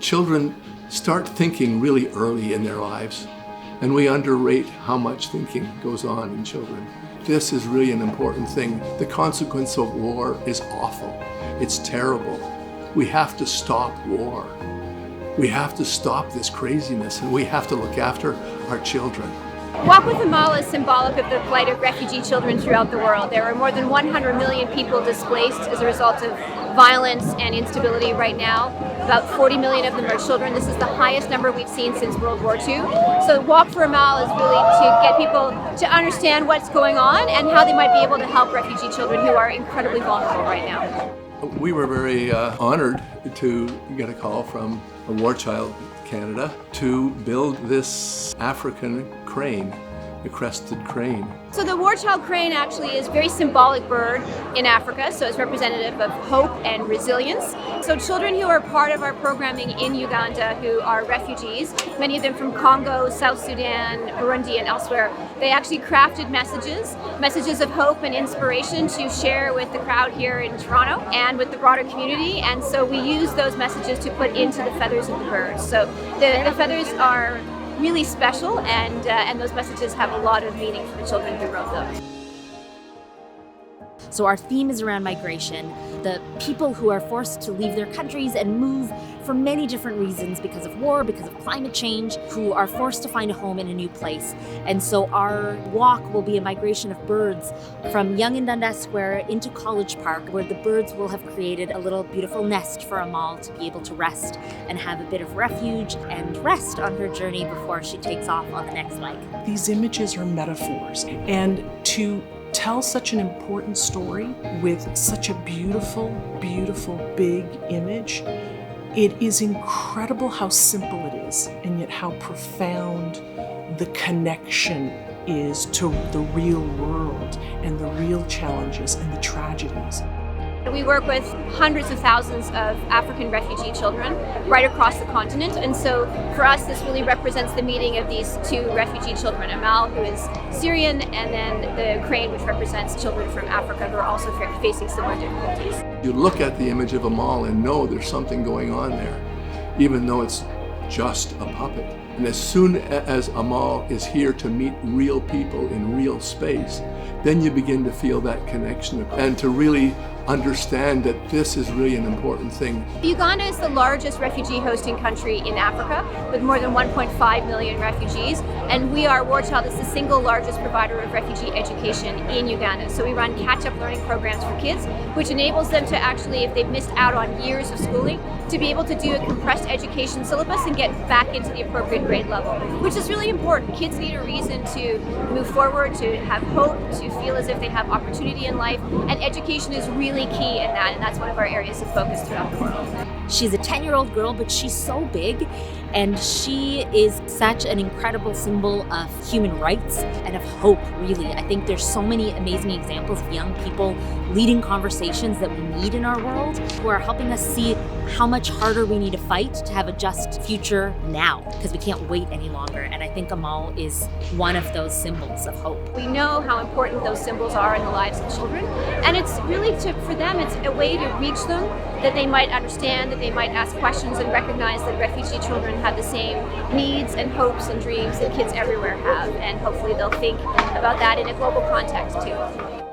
Children start thinking really early in their lives, and we underrate how much thinking goes on in children. This is really an important thing. The consequence of war is awful. It's terrible. We have to stop war. We have to stop this craziness, and we have to look after our children. Walk with Amal is symbolic of the plight of refugee children throughout the world. There are more than 100 million people displaced as a result of violence and instability right now. About 40 million of them are children. This is the highest number we've seen since World War II. So Walk for Amal is really to get people to understand what's going on and how they might be able to help refugee children who are incredibly vulnerable right now. We were very honored to get a call from a war child Canada to build this African crane, the crested crane. So the war child crane actually is a very symbolic bird in Africa, so it's representative of hope and resilience. So children who are part of our programming in Uganda who are refugees, many of them from Congo, South Sudan, Burundi and elsewhere, they actually crafted messages of hope and inspiration to share with the crowd here in Toronto and with the broader community, and so we use those messages to put into the feathers of the birds. So the feathers are really special, and those messages have a lot of meaning for the children who wrote them. So our theme is around migration, the people who are forced to leave their countries and move for many different reasons, because of war, because of climate change, who are forced to find a home in a new place. And so our walk will be a migration of birds from Yonge and Dundas Square into College Park, where the birds will have created a little beautiful nest for Amal to be able to rest and have a bit of refuge and rest on her journey before she takes off on the next leg. These images are metaphors, and to tell such an important story with such a beautiful, beautiful, big image, it is incredible how simple it is, and yet how profound the connection is to the real world and the real challenges and the tragedies. We work with hundreds of thousands of African refugee children right across the continent, and so for us this really represents the meeting of these two refugee children, Amal, who is Syrian, and then the crane, which represents children from Africa who are also facing similar difficulties. You look at the image of Amal and know there's something going on there, even though it's just a puppet. And as soon as Amal is here to meet real people in real space, then you begin to feel that connection and to really understand that this is really an important thing. Uganda is the largest refugee hosting country in Africa, with more than 1.5 million refugees, and we are War Child is the single largest provider of refugee education in Uganda. So we run catch-up learning programs for kids, which enables them to actually, if they've missed out on years of schooling, to be able to do a compressed education syllabus and get back into the appropriate grade level, which is really important. Kids need a reason to move forward, to have hope, to feel as if they have opportunity in life, and education is really key in that, and that's one of our areas of focus throughout the world. She's a 10-year-old girl, but she's so big, and she is such an incredible symbol of human rights and of hope, really. I think there's so many amazing examples of young people leading conversations that we need in our world, who are helping us see how much harder we need to fight to have a just future now, because we can't wait any longer. And I think Amal is one of those symbols of hope. We know how important those symbols are in the lives of children, and it's really for them, it's a way to reach them, that they might understand, that they might ask questions and recognize that refugee children have the same needs and hopes and dreams that kids everywhere have, and hopefully they'll think about that in a global context too.